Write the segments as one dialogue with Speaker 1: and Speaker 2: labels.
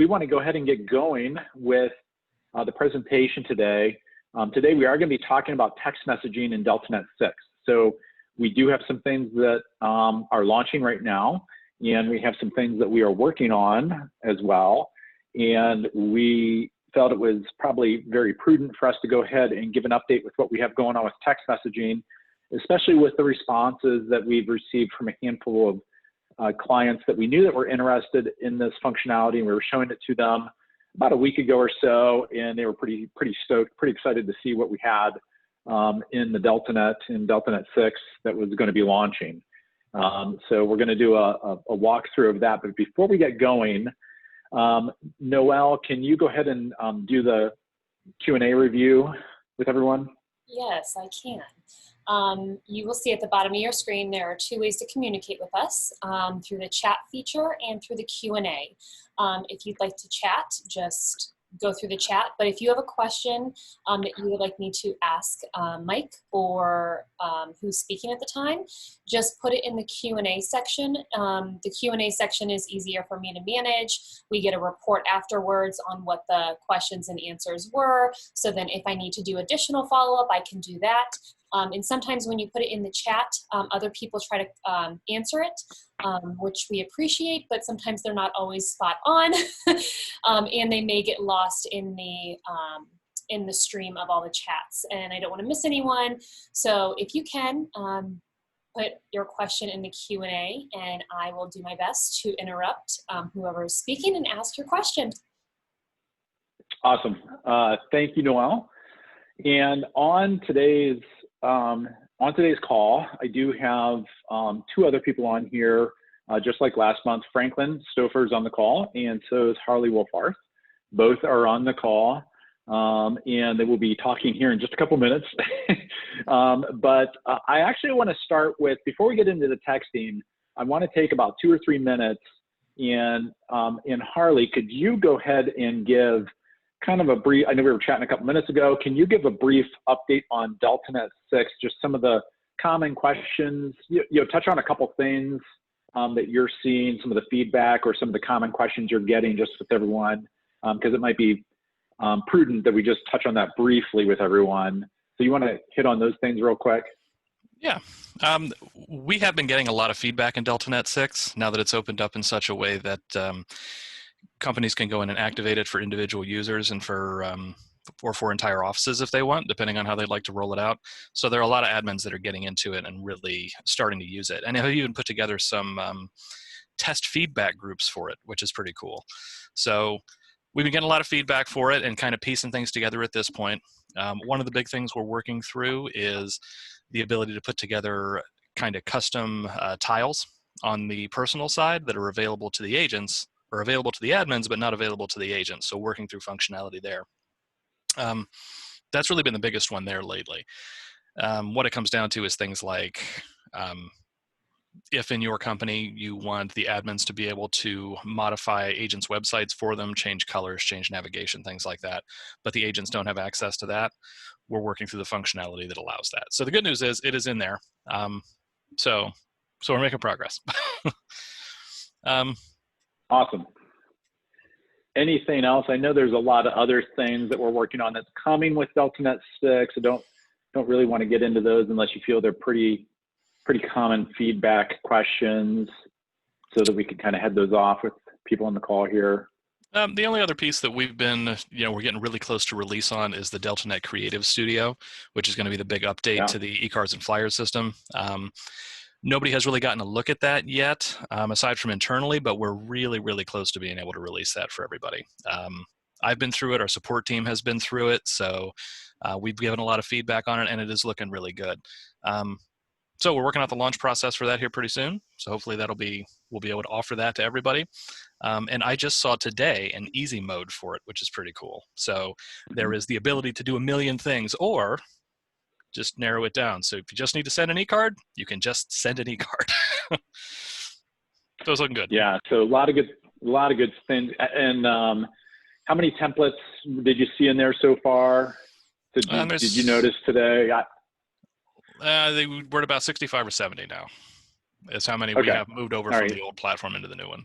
Speaker 1: we want to go ahead and get going with the presentation today. Today we are going to be talking about text messaging in DeltaNet 6. So we do have some things that are launching right now, and we have some things that we are working on as well. And we felt it was probably very prudent for us to go ahead and give an update with what we have going on with text messaging, especially with the responses that we've received from a handful of clients that we knew that were interested in this functionality, and we were showing it to them about a week ago or so, and they were pretty stoked, pretty excited to see what we had in the DeltaNet, in DeltaNet 6 that was going to be launching. So we're going to do a walkthrough of that. But before we get going, Noelle, can you go ahead and do the Q&A review with everyone?
Speaker 2: Yes, I can. You will see at the bottom of your screen there are two ways to communicate with us, through the chat feature and through the Q&A. If you'd like to chat, just go through the chat. But if you have a question that you would like me to ask Mike or who's speaking at the time, just put it in the Q&A section. The Q&A section is easier for me to manage. We get a report afterwards on what the questions and answers were. So then if I need to do additional follow-up, I can do that. And sometimes when you put it in the chat, other people try to answer it, which we appreciate, but sometimes they're not always spot on, and they may get lost in the stream of all the chats. And I don't want to miss anyone. So if you can, put your question in the Q&A, and I will do my best to interrupt whoever is speaking and ask your question.
Speaker 1: Awesome. Thank you, Noelle. And on today's call, I do have two other people on here, just like last month. Franklin Stouffer is on the call, and so is Harley Wolfarth. Both are on the call, and they will be talking here in just a couple minutes. But I actually want to start with, before we get into the texting, I want to take about 2 or 3 minutes, and Harley, could you go ahead and give kind of a brief, I know we were chatting a couple minutes ago, can you give a brief update on DeltaNet 6, just some of the common questions, touch on a couple things that you're seeing, some of the feedback or some of the common questions you're getting just with everyone, because it might be prudent that we just touch on that briefly with everyone. So you want to hit on those things real quick?
Speaker 3: Yeah. We have been getting a lot of feedback in DeltaNet 6 now that it's opened up in such a way that companies can go in and activate it for individual users and for entire offices if they want, depending on how they'd like to roll it out. So there are a lot of admins that are getting into it and really starting to use it. And I've even put together some test feedback groups for it, which is pretty cool. So we've been getting a lot of feedback for it and kind of piecing things together at this point. One of the big things we're working through is the ability to put together kind of custom tiles on the personal side that are available to the agents, or available to the admins, but not available to the agents. So working through functionality there. That's really been the biggest one there lately. What it comes down to is things like, if in your company you want the admins to be able to modify agents' websites for them, change colors, change navigation, things like that, but the agents don't have access to that, we're working through the functionality that allows that. So the good news is it is in there. So we're making progress.
Speaker 1: Awesome. Anything else? I know there's a lot of other things that we're working on that's coming with DeltaNet 6. So don't really want to get into those unless you feel they're pretty common feedback questions, so that we can kind of head those off with people on the call here.
Speaker 3: The only other piece that we've been, we're getting really close to release on is the DeltaNet Creative Studio, which is going to be the big update to the e-cards and flyers system. Nobody has really gotten a look at that yet, aside from internally, but we're really, really close to being able to release that for everybody. I've been through it. Our support team has been through it. So we've given a lot of feedback on it, and it is looking really good. So we're working out the launch process for that here pretty soon. So hopefully we'll be able to offer that to everybody. And I just saw today an easy mode for it, which is pretty cool. So there is the ability to do a million things, or just narrow it down. So if you just need to send an e-card, you can just send an e-card. So it's looking good.
Speaker 1: Yeah. So a lot of good things. And how many templates did you see in there so far? Did you notice today?
Speaker 3: We're at about 65 or 70 now. Is how many we have moved over from the old platform into the new one.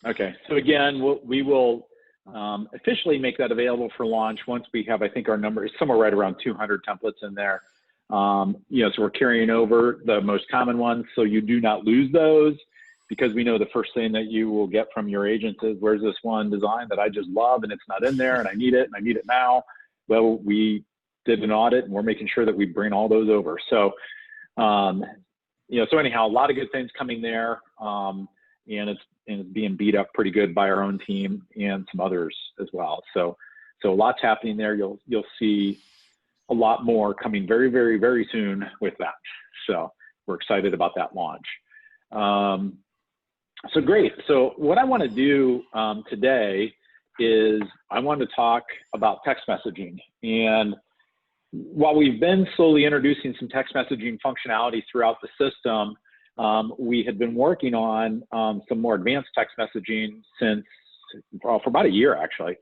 Speaker 1: Okay. So again, we will officially make that available for launch once we have, I think our number is somewhere right around 200 templates in there. You know, so we're carrying over the most common ones, so you do not lose those, because we know the first thing that you will get from your agents is, where's this one design that I just love and it's not in there and I need it and I need it now. Well, we did an audit and we're making sure that we bring all those over. So, you know, so anyhow, a lot of good things coming there. And it's being beat up pretty good by our own team and some others as well. So lots happening there. You'll see a lot more coming very, very, very soon with that. So we're excited about that launch. So great. So what I want to do today is I want to talk about text messaging. And while we've been slowly introducing some text messaging functionality throughout the system, we had been working on some more advanced text messaging since, well, for about a year, actually.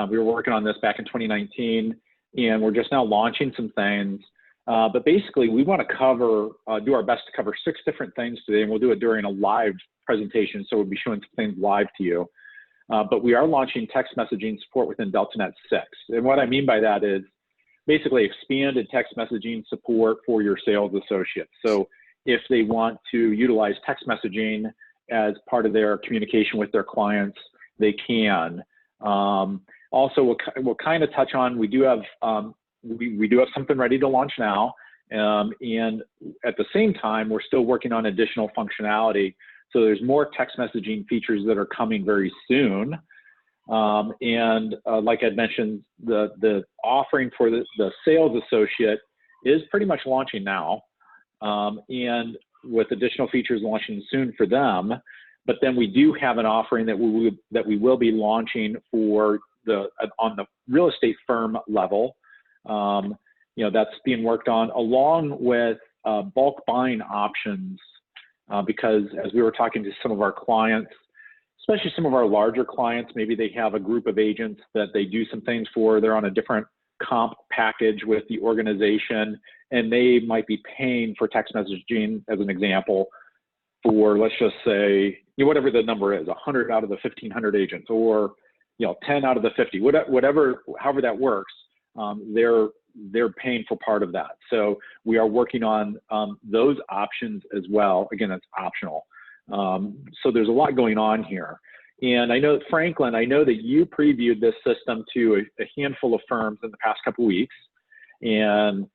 Speaker 1: We were working on this back in 2019, and we're just now launching some things. But basically, we want to do our best to cover 6 different things today, and we'll do it during a live presentation, so we'll be showing some things live to you. But we are launching text messaging support within DeltaNet 6. And what I mean by that is basically expanded text messaging support for your sales associates. So if they want to utilize text messaging as part of their communication with their clients, they can. Also, we'll kind of touch on, we do have something ready to launch now. And at the same time, we're still working on additional functionality. So there's more text messaging features that are coming very soon. Like I'd mentioned, the offering for the sales associate is pretty much launching now. And with additional features launching soon for them. But then we do have an offering that we will be launching for on the real estate firm level. You know, that's being worked on along with bulk buying options, because as we were talking to some of our clients, especially some of our larger clients, maybe they have a group of agents that they do some things for, they're on a different comp package with the organization, and they might be paying for text messaging, as an example, for, let's just say, you know, whatever the number is, 100 out of the 1,500 agents, or, you know, 10 out of the 50, whatever, however that works, they're paying for part of that. So we are working on those options as well. Again, that's optional. So there's a lot going on here. And I know, Franklin, I know that you previewed this system to a handful of firms in the past couple of weeks and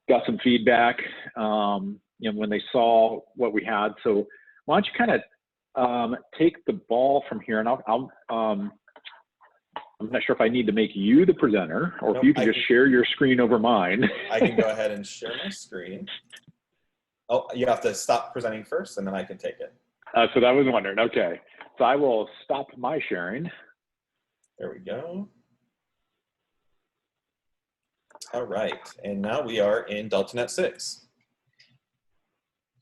Speaker 1: got some feedback, you know, when they saw what we had. So why don't you kind of take the ball from here, and I'm not sure if I need to make you the presenter, or if you can just share your screen over mine.
Speaker 4: I can go ahead and share my screen. Oh, you have to stop presenting first, and then I can take it.
Speaker 1: So that was wondering. Okay. So I will stop my sharing.
Speaker 4: There we go. All right. And now we are in DeltaNet 6.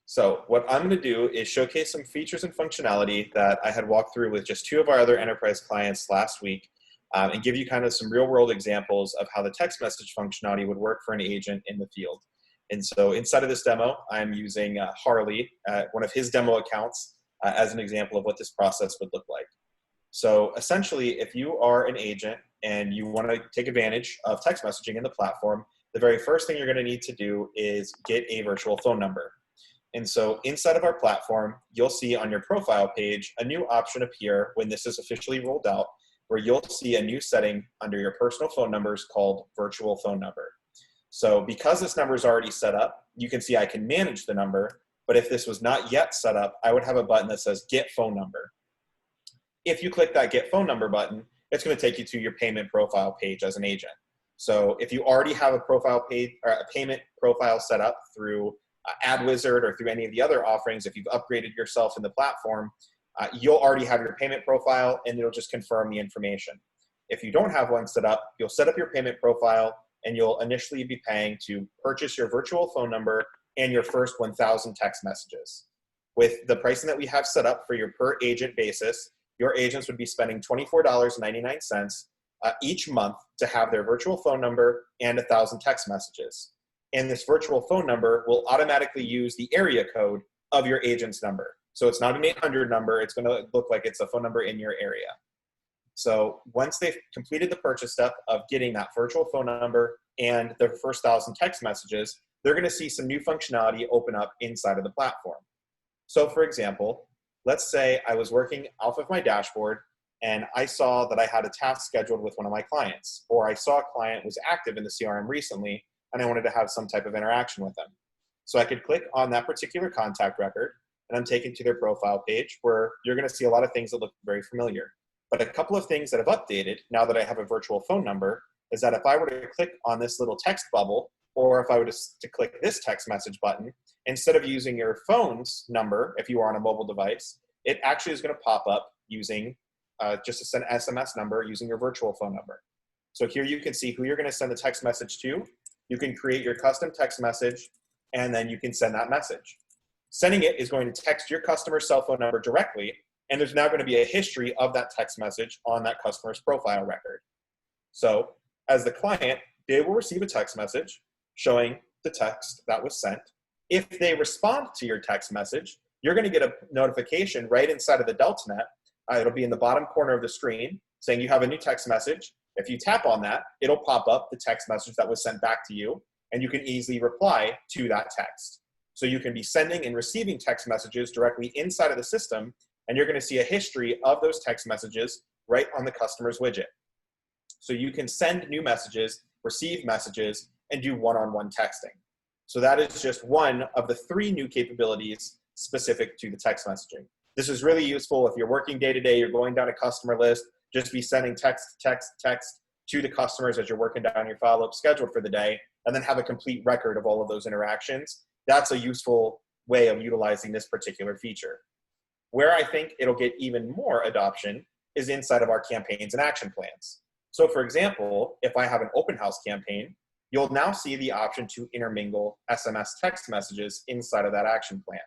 Speaker 4: So what I'm going to do is showcase some features and functionality that I had walked through with just 2 of our other enterprise clients last week, and give you kind of some real-world examples of how the text message functionality would work for an agent in the field. And so inside of this demo, I'm using Harley, one of his demo accounts, as an example of what this process would look like. So essentially, if you are an agent and you want to take advantage of text messaging in the platform, the very first thing you're going to need to do is get a virtual phone number. And so inside of our platform, you'll see on your profile page a new option appear when this is officially rolled out, where you'll see a new setting under your personal phone numbers called virtual phone number. So because this number is already set up, you can see I can manage the number, but if this was not yet set up, I would have a button that says get phone number. If you click that get phone number button, it's going to take you to your payment profile page as an agent. So if you already have a profile page or a payment profile set up through AdWizard or through any of the other offerings, if you've upgraded yourself in the platform, you'll already have your payment profile and it'll just confirm the information. If you don't have one set up, you'll set up your payment profile and you'll initially be paying to purchase your virtual phone number and your first 1,000 text messages. With the pricing that we have set up for your per agent basis, your agents would be spending $24.99 each month to have their virtual phone number and 1,000 text messages. And this virtual phone number will automatically use the area code of your agent's number. So it's not an 800 number. It's going to look like it's a phone number in your area. So once they've completed the purchase step of getting that virtual phone number and the first 1,000 text messages, they're going to see some new functionality open up inside of the platform. So for example, let's say I was working off of my dashboard and I saw that I had a task scheduled with one of my clients, or I saw a client was active in the CRM recently and I wanted to have some type of interaction with them. So I could click on that particular contact record and I'm taken to their profile page where you're going to see a lot of things that look very familiar. But a couple of things that have updated now that I have a virtual phone number is that if I were to click on this little text bubble, or if I were to click this text message button, instead of using your phone's number, if you are on a mobile device, it actually is going to pop up using just an SMS number using your virtual phone number. So here you can see who you're going to send the text message to. You can create your custom text message, and then you can send that message. Sending it is going to text your customer's cell phone number directly, and there's now going to be a history of that text message on that customer's profile record. So as the client, they will receive a text message showing the text that was sent. If they respond to your text message, you're going to get a notification right inside of the DeltaNet. It'll be in the bottom corner of the screen saying you have a new text message. If you tap on that, it'll pop up the text message that was sent back to you, and you can easily reply to that text. So you can be sending and receiving text messages directly inside of the system, and you're going to see a history of those text messages right on the customer's widget. So you can send new messages, receive messages, and do one-on-one texting. So that is just one of the 3 new capabilities specific to the text messaging. This is really useful if you're working day-to-day, you're going down a customer list, just be sending text to the customers as you're working down your follow-up schedule for the day, and then have a complete record of all of those interactions. That's a useful way of utilizing this particular feature. Where I think it'll get even more adoption is inside of our campaigns and action plans. So for example, if I have an open house campaign, you'll now see the option to intermingle SMS text messages inside of that action plan.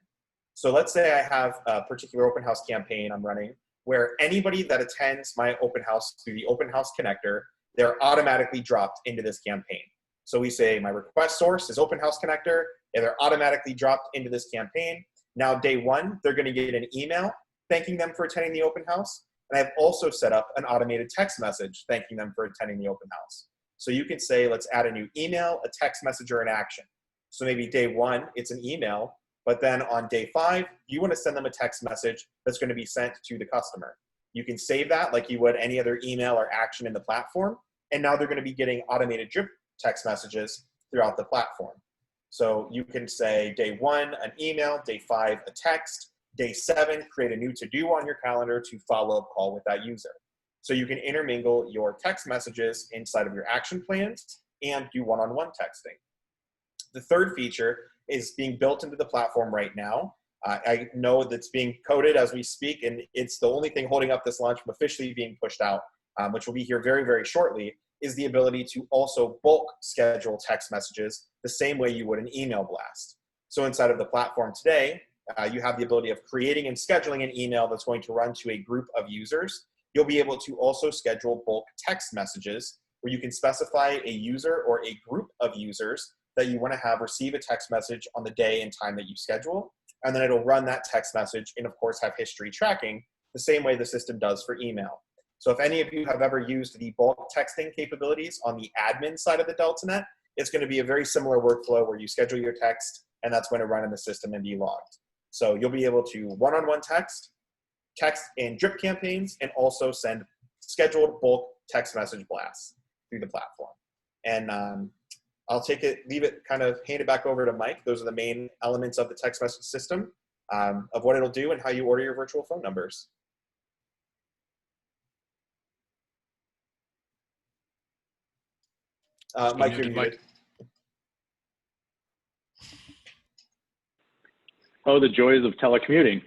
Speaker 4: So let's say I have a particular open house campaign I'm running where anybody that attends my open house through the open house connector, they're automatically dropped into this campaign. So we say my request source is open house connector, and they're automatically dropped into this campaign. Now day 1, they're gonna get an email thanking them for attending the open house. And I've also set up an automated text message thanking them for attending the open house. So you can say, let's add a new email, a text message, or an action. So maybe day 1, it's an email, but then on day 5, you want to send them a text message that's going to be sent to the customer. You can save that like you would any other email or action in the platform, and now they're going to be getting automated drip text messages throughout the platform. So you can say day 1, an email, day 5, a text, day 7, create a new to-do on your calendar to follow-up call with that user. So you can intermingle your text messages inside of your action plans and do one-on-one texting. The third feature is being built into the platform right now. I know that's being coded as we speak, and it's the only thing holding up this launch from officially being pushed out, which will be here very, very shortly, is the ability to also bulk schedule text messages the same way you would an email blast. So inside of the platform today, you have the ability of creating and scheduling an email that's going to run to a group of users. You'll be able to also schedule bulk text messages where you can specify a user or a group of users that you want to have receive a text message on the day and time that you schedule. And then it'll run that text message and of course have history tracking the same way the system does for email. So if any of you have ever used the bulk texting capabilities on the admin side of the DeltaNet, it's going to be a very similar workflow where you schedule your text and that's going to run in the system and be logged. So you'll be able to one-on-one text in drip campaigns, and also send scheduled bulk text message blasts through the platform. And I'll leave it, kind of hand it back over to Mike. Those are the main elements of the text message system, of what it'll do and how you order your virtual phone numbers. Mike, you're muted.
Speaker 1: Oh, the joys of telecommuting.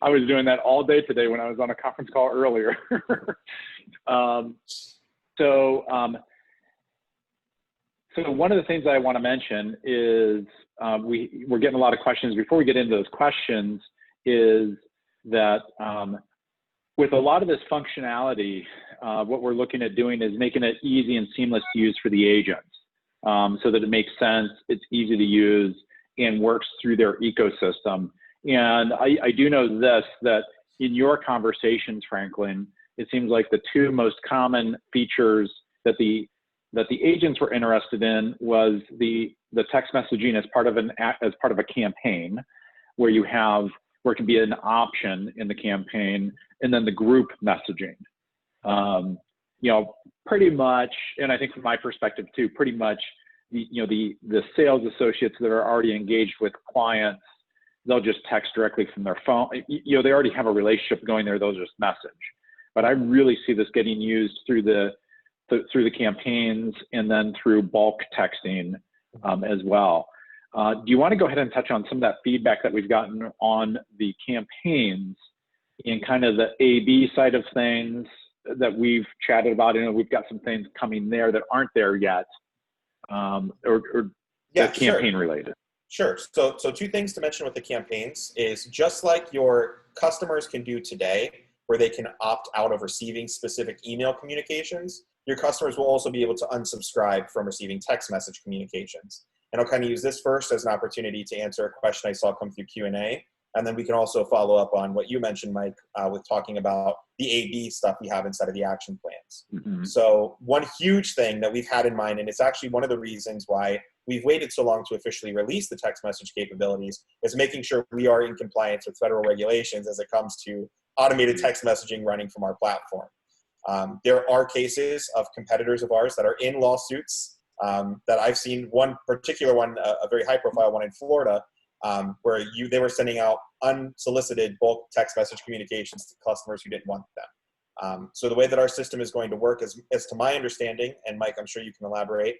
Speaker 1: I was doing that all day today when I was on a conference call earlier. So one of the things that I want to mention is we're getting a lot of questions. Before we get into those questions, is that with a lot of this functionality, what we're looking at doing is making it easy and seamless to use for the agents, so that it makes sense, it's easy to use, and works through their ecosystem. And I do know this, that in your conversations, Franklin, it seems like the two most common features that the agents were interested in was the text messaging as part of a campaign, where it can be an option in the campaign, and then the group messaging. You know, pretty much, and I think from my perspective too, pretty much, the sales associates that are already engaged with clients, they'll just text directly from their phone. You know, they already have a relationship going there, they'll just message. But I really see this getting used through the campaigns and then through bulk texting as well. Do you want to go ahead and touch on some of that feedback that we've gotten on the campaigns and kind of the A/B side of things that we've chatted about? You know, we've got some things coming there that aren't there yet, or campaign related.
Speaker 4: Sure. So two things to mention with the campaigns is, just like your customers can do today, where they can opt out of receiving specific email communications, your customers will also be able to unsubscribe from receiving text message communications. And I'll kind of use this first as an opportunity to answer a question I saw come through Q&A. And then we can also follow up on what you mentioned, Mike, with talking about the A/B stuff we have inside of the action plans.
Speaker 1: Mm-hmm.
Speaker 4: So one huge thing that we've had in mind, and it's actually one of the reasons why we've waited so long to officially release the text message capabilities, is making sure we are in compliance with federal regulations as it comes to automated text messaging running from our platform. There are cases of competitors of ours that are in lawsuits that I've seen. One particular one, a very high profile one in Florida, where they were sending out unsolicited bulk text message communications to customers who didn't want them. So the way that our system is going to work is to my understanding, and Mike, I'm sure you can elaborate,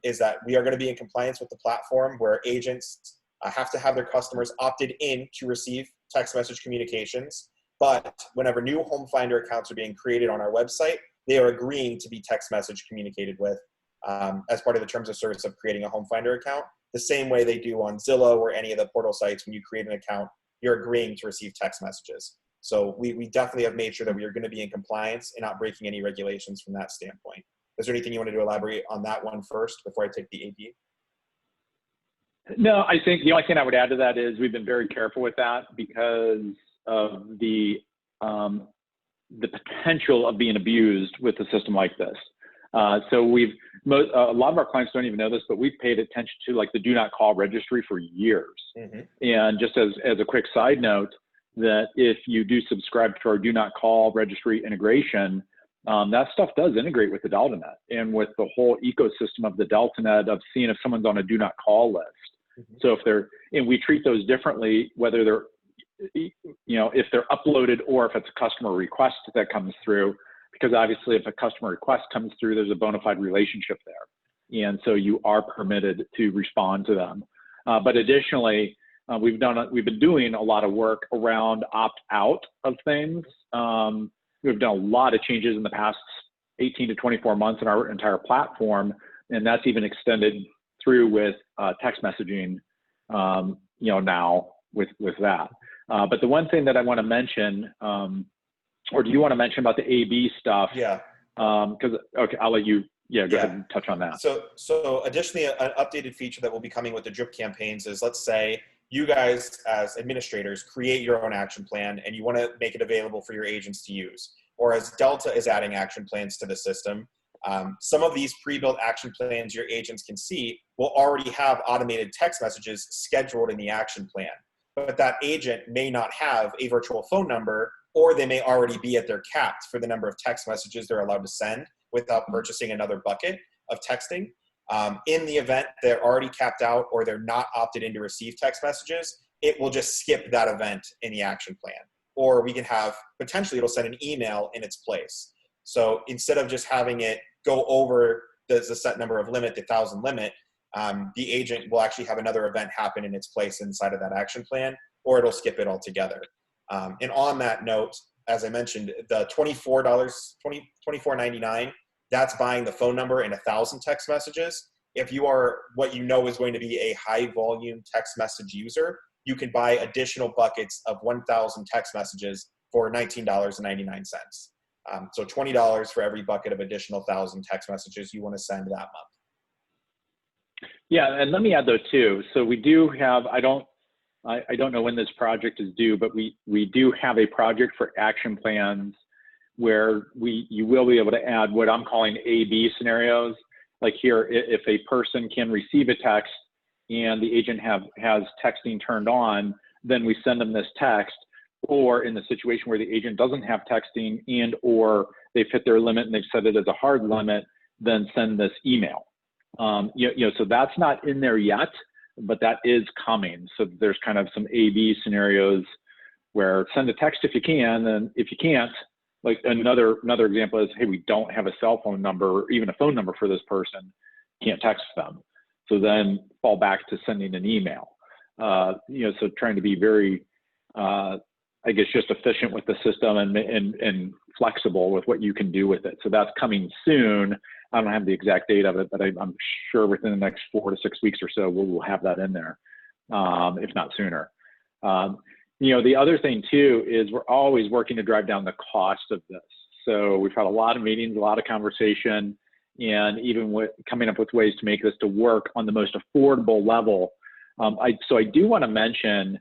Speaker 4: is that we are going to be in compliance with the platform where agents have to have their customers opted in to receive text message communications. But whenever new home finder accounts are being created on our website, they are agreeing to be text message communicated with as part of the terms of service of creating a home finder account, the same way they do on Zillow or any of the portal sites. When you create an account, you're agreeing to receive text messages. So we definitely have made sure that we are going to be in compliance and not breaking any regulations from that standpoint. Is there anything you wanted to elaborate on that one first before I take the A/B?
Speaker 1: No, I think the only thing I would add to that is we've been very careful with that because of the potential of being abused with a system like this. So a lot of our clients don't even know this, but we've paid attention to like the do not call registry for years.
Speaker 4: Mm-hmm.
Speaker 1: And just as a quick side note, that if you do subscribe to our do not call registry integration, that stuff does integrate with the DeltaNET and with the whole ecosystem of the DeltaNET, of seeing if someone's on a do not call list. Mm-hmm. So and we treat those differently, whether they're, if they're uploaded or if it's a customer request that comes through, because obviously if a customer request comes through, there's a bona fide relationship there. And so you are permitted to respond to them. But additionally, we've been doing a lot of work around opt-out of things. We've done a lot of changes in the past 18 to 24 months in our entire platform, and that's even extended through with text messaging, now with that. But the one thing that I want to mention, or do you want to mention about the A/B stuff?
Speaker 4: Yeah.
Speaker 1: Okay, I'll let you. Yeah, go ahead and touch on that.
Speaker 4: So additionally, an updated feature that will be coming with the drip campaigns is, let's say you guys as administrators create your own action plan and you want to make it available for your agents to use, or as Delta is adding action plans to the system. Some of these pre-built action plans your agents can see will already have automated text messages scheduled in the action plan, but that agent may not have a virtual phone number, or they may already be at their capped for the number of text messages they're allowed to send without purchasing another bucket of texting. In the event they're already capped out or they're not opted in to receive text messages, it will just skip that event in the action plan. Or we can have, potentially it'll send an email in its place. So instead of just having it go over the set number of limit, the 1,000 limit, the agent will actually have another event happen in its place inside of that action plan, or it'll skip it altogether. And on that note, as I mentioned, the $24.99, that's buying the phone number and 1,000 text messages. If you are what you know is going to be a high volume text message user, you can buy additional buckets of 1,000 text messages for $19.99. So $20 for every bucket of additional 1,000 text messages you want to send that month.
Speaker 1: Yeah, and let me add though too. So we do have, I don't know when this project is due, but we do have a project for action plans where you will be able to add what I'm calling A/B scenarios. Like here, if a person can receive a text and the agent has texting turned on, then we send them this text. Or in the situation where the agent doesn't have texting and or they've hit their limit and they've set it as a hard limit, then send this email. So that's not in there yet, but that is coming. So there's kind of some A/B scenarios where send a text if you can, and if you can't, like another example is, hey, we don't have a cell phone number, or even a phone number for this person, can't text them. So then fall back to sending an email. So trying to be very, I guess, just efficient with the system and flexible with what you can do with it. So that's coming soon. I don't have the exact date of it, but I'm sure within the next 4 to 6 weeks or so, we'll have that in there, if not sooner. The other thing too is we're always working to drive down the cost of this. So we've had a lot of meetings, a lot of conversation, and even with coming up with ways to make this to work on the most affordable level. So I do want to mention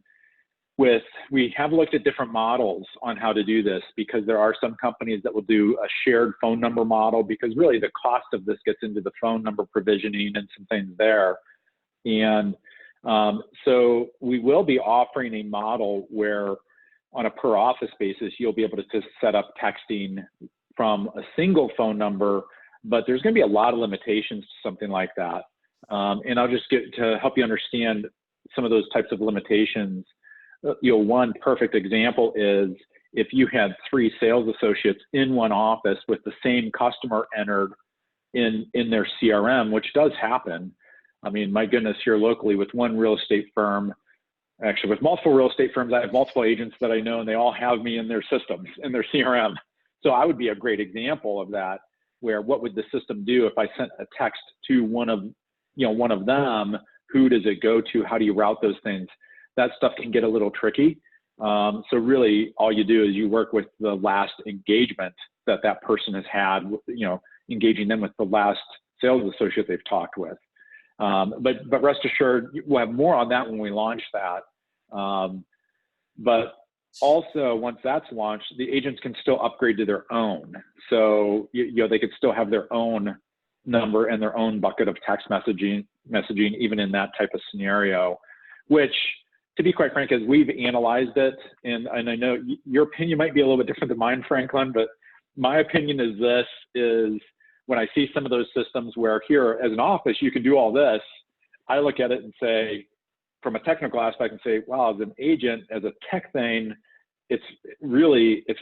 Speaker 1: we have looked at different models on how to do this, because there are some companies that will do a shared phone number model, because really the cost of this gets into the phone number provisioning and some things there. And so we will be offering a model where on a per office basis, you'll be able to set up texting from a single phone number, but there's going to be a lot of limitations to something like that. And I'll just get to help you understand some of those types of limitations. One perfect example is if you had 3 sales associates in one office with the same customer entered in their CRM, which does happen. I mean, my goodness, here locally with one real estate firm, actually with multiple real estate firms, I have multiple agents that I know, and they all have me in their systems, in their CRM. So I would be a great example of that, where what would the system do if I sent a text to one of them? Who does it go to? How do you route those things? That stuff can get a little tricky. So really all you do is you work with the last engagement that person has had, engaging them with the last sales associate they've talked with. But rest assured, we'll have more on that when we launch that. But also once that's launched, the agents can still upgrade to their own. So, they could still have their own number and their own bucket of text messaging, even in that type of scenario, which, to be quite frank, as we've analyzed it, and I know your opinion might be a little bit different than mine, Franklin, but my opinion is when I see some of those systems where here as an office, you can do all this, I look at it and say, from a technical aspect, and say, wow, as an agent, as a tech thing, it's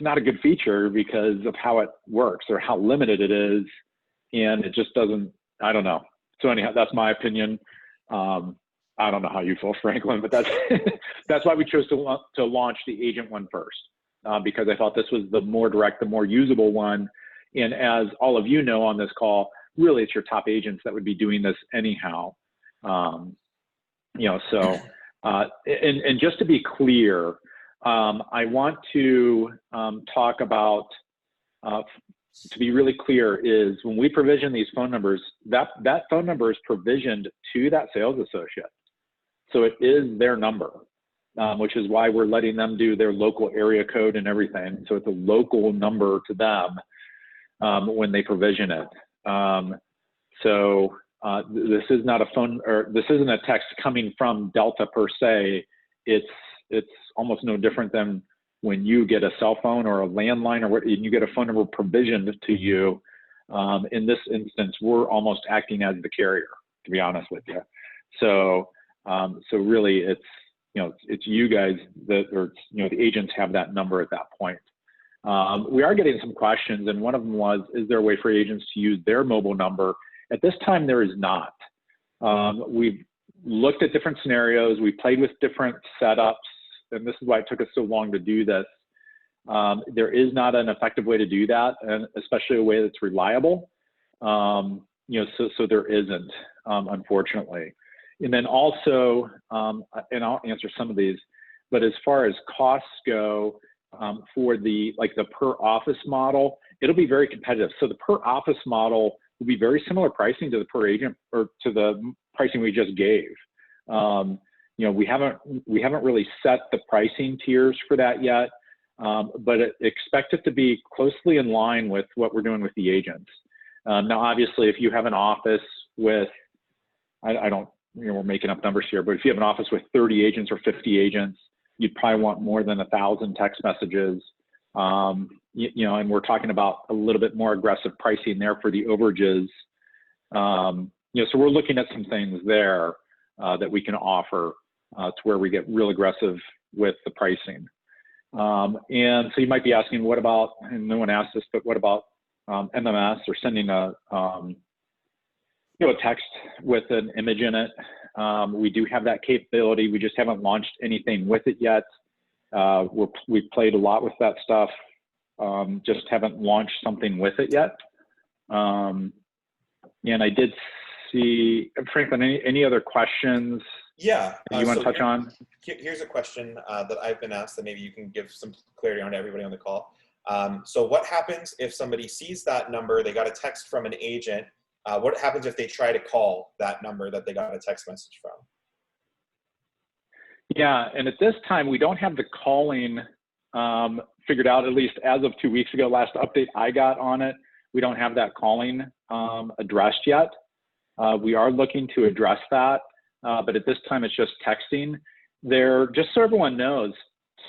Speaker 1: not a good feature because of how it works or how limited it is. And it just doesn't, I don't know. So anyhow, that's my opinion. I don't know how you feel, Franklin, but that's why we chose to launch the agent one first, because I thought this was the more direct, the more usable one. And as all of you know on this call, really it's your top agents that would be doing this anyhow. And just to be clear, I want to talk about, to be really clear, is when we provision these phone numbers, that phone number is provisioned to that sales associate. So it is their number, which is why we're letting them do their local area code and everything. So it's a local number to them when they provision it. This is not a phone, or this isn't a text coming from Delta per se. It's almost no different than when you get a cell phone or a landline, or you get a phone number provisioned to you. In this instance, we're almost acting as the carrier, to be honest with you. So really, it's you guys the agents have that number at that point. We are getting some questions, and one of them was, is there a way for agents to use their mobile number? At this time, there is not. We've looked at different scenarios. We played with different setups, and this is why it took us so long to do this. There is not an effective way to do that, and especially a way that's reliable. So there isn't, unfortunately. And then also, and I'll answer some of these, but as far as costs go, for the per office model, it'll be very competitive. So the per office model will be very similar pricing to the per agent or to the pricing we just gave. You know, we haven't really set the pricing tiers for that yet, but expect it to be closely in line with what we're doing with the agents. Now, obviously, if you have an office with, I don't, you know, we're making up numbers here, but if you have an office with 30 agents or 50 agents, you'd probably want more than 1,000 text messages. You know, and we're talking about a little bit more aggressive pricing there for the overages. You know, so we're looking at some things there that we can offer to where we get real aggressive with the pricing. And so you might be asking, what about, and no one asked this, but what about MMS or sending a, you know, a text with an image in it? We do have that capability. We just haven't launched anything with it yet. We've played a lot with that stuff, just haven't launched something with it yet. And I did see, Franklin, any other questions?
Speaker 4: Yeah.
Speaker 1: You want to touch on?
Speaker 4: Here's a question that I've been asked that maybe you can give some clarity on to everybody on the call. So what happens if somebody sees that number, they got a text from an agent, what happens if they try to call that number that they got a text message from?
Speaker 1: Yeah, and at this time, we don't have the calling figured out, at least as of 2 weeks ago, last update I got on it. We don't have that calling addressed yet. We are looking to address that, but at this time, it's just texting. There, just so everyone knows,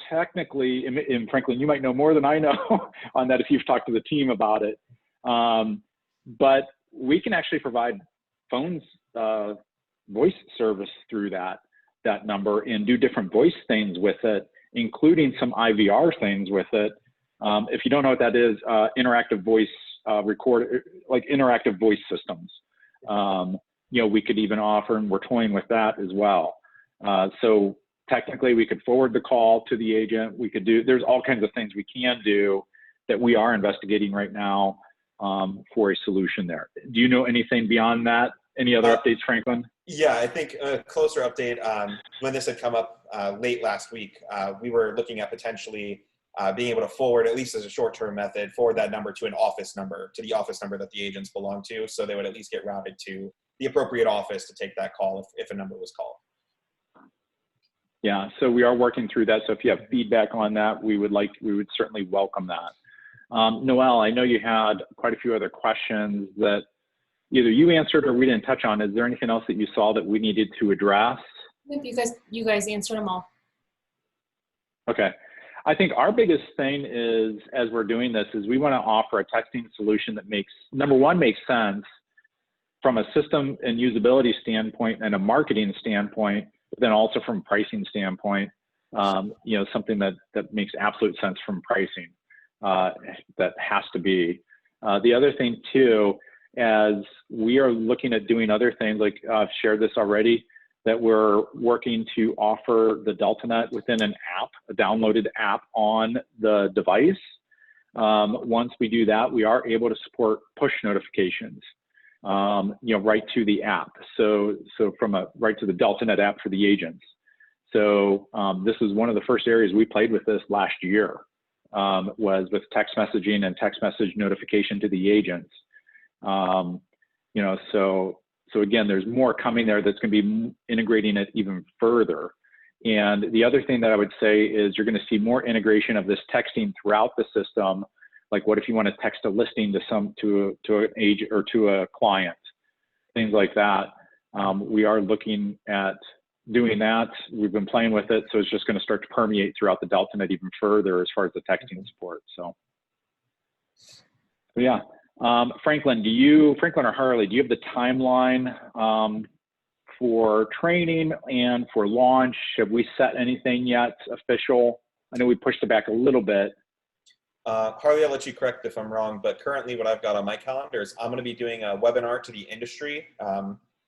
Speaker 1: technically, and Franklin, you might know more than I know on that if you've talked to the team about it, but we can actually provide phones, voice service through that number and do different voice things with it, including some IVR things with it. If you don't know what that is, interactive voice like interactive voice systems. You know, we could even offer, and we're toying with that as well. So technically we could forward the call to the agent. We could do, there's all kinds of things we can do that we are investigating right now for a solution there. Do you know anything beyond that? Any other updates, Franklin?
Speaker 4: Yeah, I think a closer update, when this had come up late last week, we were looking at potentially being able to forward, at least as a short-term method, forward that number to an office number, to the office number that the agents belong to, so they would at least get routed to the appropriate office to take that call if a number was called.
Speaker 1: Yeah, so we are working through that. So if you have feedback on that, we would certainly welcome that. Noelle, I know you had quite a few other questions that either you answered or we didn't touch on. Is there anything else that you saw that we needed to address?
Speaker 2: You guys answered them all.
Speaker 1: Okay. I think our biggest thing is, as we're doing this, is we want to offer a texting solution that makes, number one, makes sense from a system and usability standpoint and a marketing standpoint, but then also from a pricing standpoint, you know, something that makes absolute sense from pricing. That has to be. The other thing too, as we are looking at doing other things, like I've shared this already, that we're working to offer the DeltaNET within an app, a downloaded app on the device. Once we do that, we are able to support push notifications, you know, right to the app. So from right to the DeltaNET app for the agents. So this is one of the first areas we played with this last year, was with text messaging and text message notification to the agents. You know, so again, there's more coming there that's going to be integrating it even further. And the other thing that I would say is you're going to see more integration of this texting throughout the system. Like, what if you want to text a listing to an agent or to a client, things like that. We are looking at doing that. We've been playing with it, so it's just going to start to permeate throughout the DeltaNET even further as far as the texting support. So yeah. Franklin or Harley, do you have the timeline for training and for launch? Have we set anything yet official? I know we pushed it back a little bit.
Speaker 4: Harley, I'll let you correct if I'm wrong, but currently what I've got on my calendar is I'm going to be doing a webinar to the industry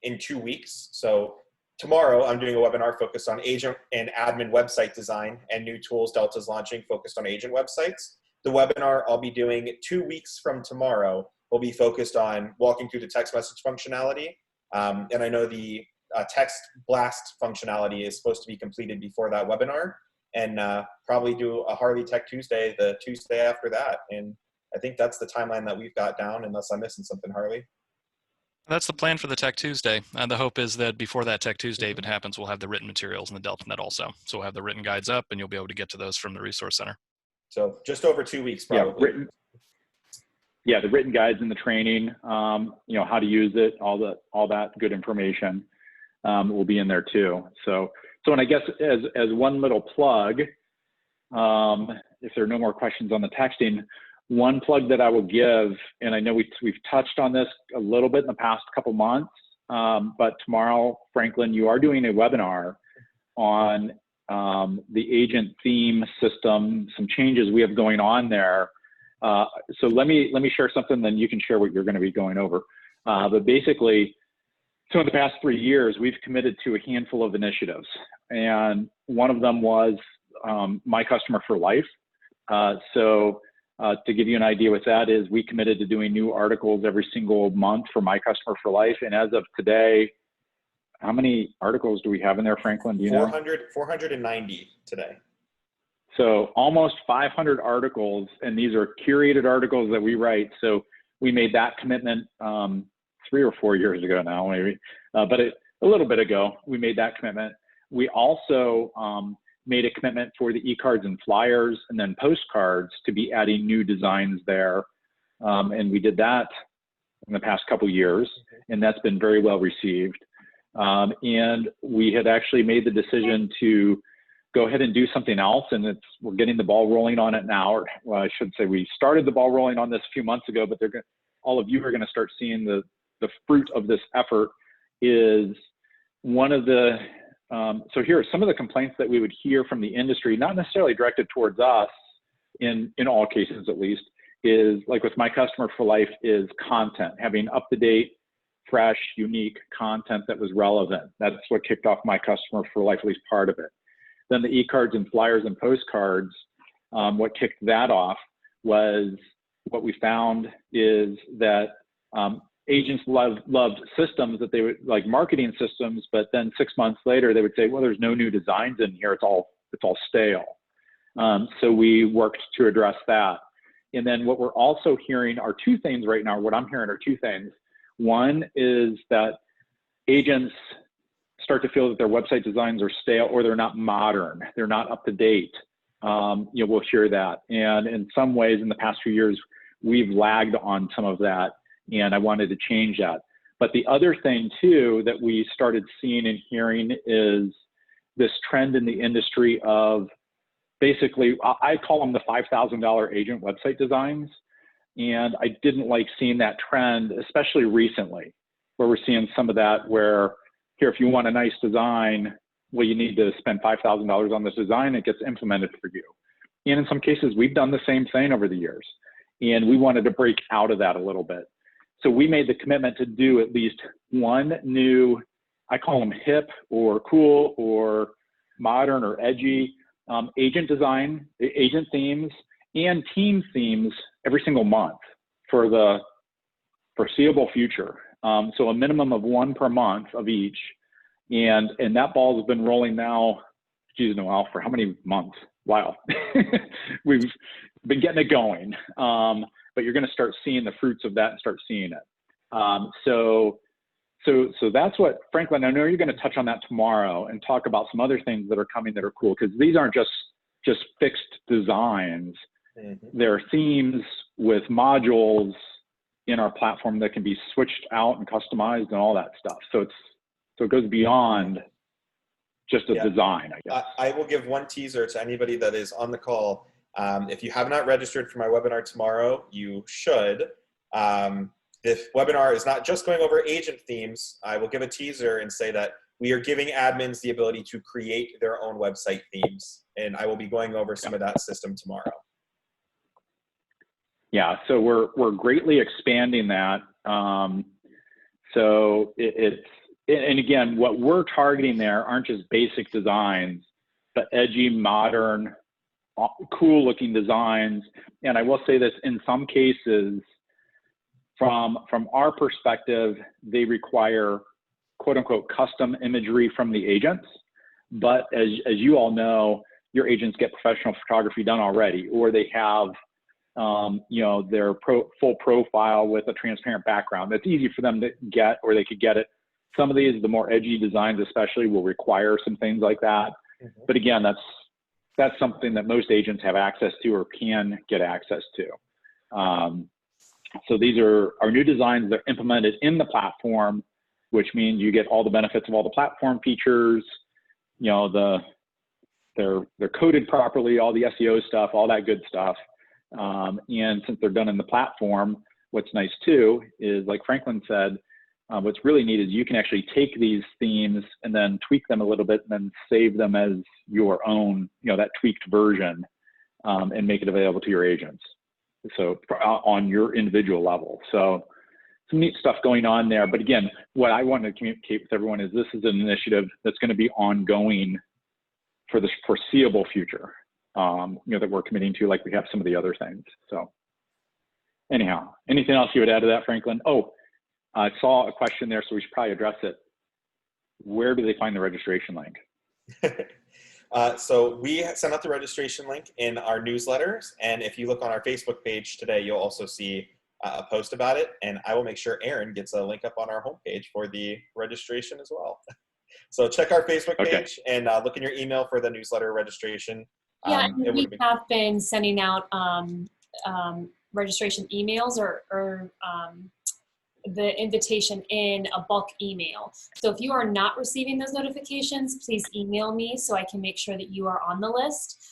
Speaker 4: in 2 weeks. So tomorrow I'm doing a webinar focused on agent and admin website design and new tools Delta's launching focused on agent websites. The webinar I'll be doing 2 weeks from tomorrow will be focused on walking through the text message functionality. And I know the text blast functionality is supposed to be completed before that webinar, and probably do a Harley Tech Tuesday the Tuesday after that. And I think that's the timeline that we've got down, unless I'm missing something, Harley.
Speaker 3: That's the plan for the Tech Tuesday. The hope is that before that Tech Tuesday even happens, we'll have the written materials in the DeltaNet also. So we'll have the written guides up, and you'll be able to get to those from the Resource Center.
Speaker 4: So just over 2 weeks, probably.
Speaker 1: Yeah, the written guides and the training, you know, how to use it, all that good information will be in there too. So and I guess as one little plug, if there are no more questions on the texting, one plug that I will give, and I know we've touched on this a little bit in the past couple months, but tomorrow, Franklin, you are doing a webinar on the agent theme system, some changes we have going on there. So let me share something, then you can share what you're going to be going over. But basically, so in the past 3 years, we've committed to a handful of initiatives, and one of them was My Customer for Life. To give you an idea what that is, we committed to doing new articles every single month for My Customer for Life, and as of today, how many articles do we have in there, Franklin? Do you know?
Speaker 4: 490 today.
Speaker 1: So almost 500 articles, and these are curated articles that we write. So we made that commitment 3 or 4 years ago now, maybe, but a little bit ago, we made that commitment. We also made a commitment for the e-cards and flyers and then postcards to be adding new designs there. And we did that in the past couple years, and that's been very well received. And we had actually made the decision to go ahead and do something else, and we're getting the ball rolling on it now. Or, well, I should say we started the ball rolling on this a few months ago, but all of you are going to start seeing the fruit of this effort. Is one of the so here are some of the complaints that we would hear from the industry, not necessarily directed towards us, in all cases at least, is like with My Customer for Life, is content, having up-to-date, fresh, unique content that was relevant. That's what kicked off My Customer for Life, at least part of it. Then the e-cards and flyers and postcards, what kicked that off was what we found is that agents loved systems that they would like, marketing systems, but then 6 months later they would say, well, there's no new designs in here, it's all stale. So we worked to address that. And then what we're also hearing are two things right now. What I'm hearing are two things. One is that agents start to feel that their website designs are stale, or they're not modern, they're not up to date. We'll hear that. And in some ways in the past few years, we've lagged on some of that, and I wanted to change that. But the other thing too that we started seeing and hearing is this trend in the industry of, basically, I call them the $5,000 agent website designs. And I didn't like seeing that trend, especially recently, where we're seeing some of that where, here, if you want a nice design, well, you need to spend $5,000 on this design, it gets implemented for you. And in some cases, we've done the same thing over the years. And we wanted to break out of that a little bit. So we made the commitment to do at least one new, I call them hip or cool or modern or edgy, agent design, agent themes, and team themes every single month for the foreseeable future. So a minimum of one per month of each. And that ball has been rolling now, geez, Noel, for how many months? Wow. We've been getting it going. But you're going to start seeing the fruits of that and start seeing it. So that's what, Franklin, I know you're going to touch on that tomorrow and talk about some other things that are coming that are cool, because these aren't just fixed designs. Mm-hmm. They're themes with modules in our platform that can be switched out and customized and all that stuff. So it goes beyond just a design, I guess.
Speaker 4: I will give one teaser to anybody that is on the call. If you have not registered for my webinar tomorrow, you should. This webinar is not just going over agent themes. I will give a teaser and say that we are giving admins the ability to create their own website themes. And I will be going over some of that system tomorrow.
Speaker 1: Yeah, so we're greatly expanding that. So and again, what we're targeting there aren't just basic designs, but edgy, modern, cool looking designs. And I will say this, in some cases, from our perspective, they require quote unquote custom imagery from the agents. But as you all know, your agents get professional photography done already, or they have you know, their full profile with a transparent background. That's easy for them to get, or they could get it. Some of these, the more edgy designs especially, will require some things like that. But again, that's something that most agents have access to or can get access to. So these are our new designs. They're implemented in the platform, which means you get all the benefits of all the platform features. You know, they're coded properly, all the SEO stuff, all that good stuff. And since they're done in the platform, what's nice too is, like Franklin said, what's really neat is you can actually take these themes and then tweak them a little bit and then save them as your own, you know, that tweaked version, and make it available to your agents. So on your individual level. So some neat stuff going on there. But again, what I want to communicate with everyone is this is an initiative that's going to be ongoing for the foreseeable future, you know, that we're committing to, like we have some of the other things. So anyhow, anything else you would add to that, Franklin? Oh, I saw a question there, so we should probably address it. Where do they find the registration link?
Speaker 4: So we sent out the registration link in our newsletters. And if you look on our Facebook page today, you'll also see a post about it. And I will make sure Aaron gets a link up on our homepage for the registration as well. So check our Facebook page and look in your email for the newsletter registration.
Speaker 2: Yeah, and we have been sending out registration emails or the invitation in a bulk email. So if you are not receiving those notifications, please email me so I can make sure that you are on the list,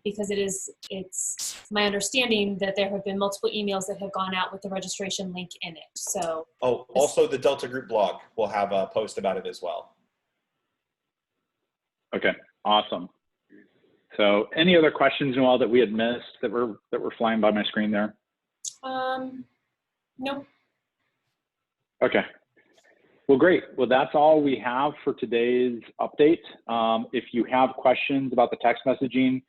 Speaker 2: because it's my understanding that there have been multiple emails that have gone out with the registration link in it. So
Speaker 4: also the Delta Group blog will have a post about it as well.
Speaker 1: Okay, awesome. So any other questions, Noel, that we had missed that were flying by my screen there?
Speaker 2: Nope.
Speaker 1: Okay. Well, great. Well, that's all we have for today's update. If you have questions about the text messaging,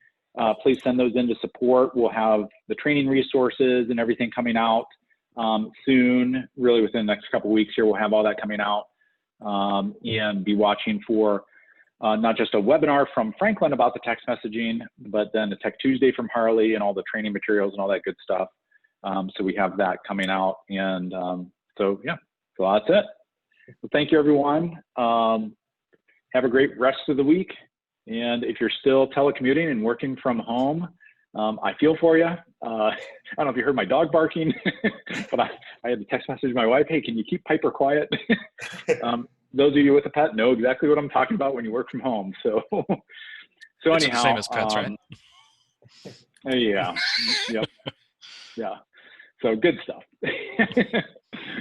Speaker 1: please send those into support. We'll have the training resources and everything coming out soon, really within the next couple of weeks here. We'll have all that coming out, and be watching for not just a webinar from Franklin about the text messaging, but then a Tech Tuesday from Harley and all the training materials and all that good stuff. So we have that coming out. And so, yeah, so that's it. Well, thank you, everyone. Have a great rest of the week. And if you're still telecommuting and working from home, I feel for you. I don't know if you heard my dog barking, but I had to text message my wife, hey, can you keep Piper quiet? Those of you with a pet know exactly what I'm talking about when you work from home. So, so
Speaker 3: it's
Speaker 1: anyhow,
Speaker 3: the same as pets, right?
Speaker 1: Yeah, yep, yeah. So good stuff.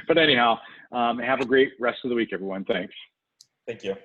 Speaker 1: But anyhow, have a great rest of the week, everyone. Thanks.
Speaker 4: Thank you.